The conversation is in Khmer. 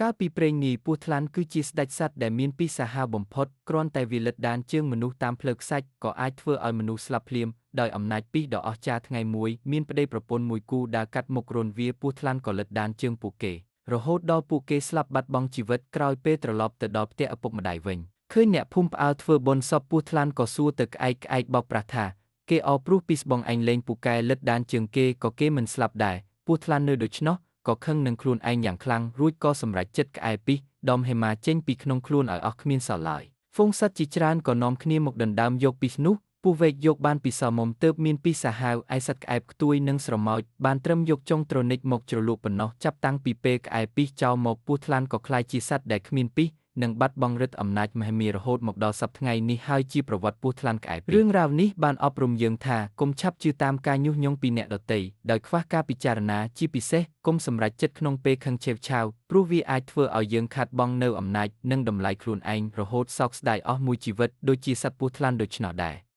កាលពីព្រេងនាយពស់ថ្លាន់គឺជាស្ដេចសត្វដែលមានពីសាហាវបំផុតគ្រាន់តែវាលិតដានជើងមនុស្សតាមផ្លូវខ្សាច់ក៏អាចធ្វើឲ្យមនុស្សស្លាប់ភ្លាមដោយអំណាចពីសដ៏អស្ចារ្យថ្ងៃមួយមានប្តីប្រពន្ធមួយគូដើរកាត់មុខរនវាពស់ថ្លាន់ក៏លិតដានជើងពួកគេរហូតដល់ពួកគេស្លាប់បាត់បង់ជីវិតក្រោយពេលត្រឡប់ទៅដល់ផ្ទះឪពុកម្ដាយវិញឃើញអ្នកភូមិផ្អើលធ្វើបុណ្យសពពស់ថ្លាន់ក៏សួរទៅក្អែកបោកប្រាស់ថាគេអរព្រោះពីស្បងឯងលេងពូកែលិតដានជើងគេក៏គេមិនស្លាប់ដែរពស់ថ្លាន់នៅដូច្នោះក៏ខឹងនឹងខ្លួនឯងយ៉ាងខ្លាំងរួចក៏សម្រេចចិត្តក្អែពីសដុំហេម៉ាចេញពីក្នុងខ្លួនឲ្យអស់គ្មានសល់ឡើយហ្វូងសត្វជាច្រើនក៏នាំគ្នាមកដណ្ដើមយកពីសនោះពស់វែកយកបានពីសមុំទើបមានពីសសាហាវឯសត្វក្អែបខ្ទួយនិងស្រមោចបានត្រឹមយកចុងត្រនិចមកជ្រលក់ប៉ុណ្ណោះចាប់តាំងពីពេលក្អែពីសចោលមកពស់ថ្លាន់ក៏ក្លាយជាសត្វដែលគ្មានពីសនិងបាត់បង់ឫទ្ធិអំណាចមហិមារហូតមកដល់សព្វថ្ងៃនេះហើយជាប្រវត្តិពស់ថ្លាន់ក្អែបរឿងរ៉ាវនេះបានអប់រំយើងថាកុំឆាប់ជឿតាមការញុះញង់ពីអ្នកដទៃដោយខ្វះការពិចារណាជាពិសេសកុំសម្រេចចិត្តក្នុងពេលខឹងឆេវឆាវព្រោះវាអាចធ្វើឲ្យយើងខាតបង់នូវអំណាចនិងតម្លៃខ្លួនឯងរហូតសោកស្ដាយអស់មួយជីវិតដូចជាសត្វពស់ថ្លាន់ដូច្នោះដែរ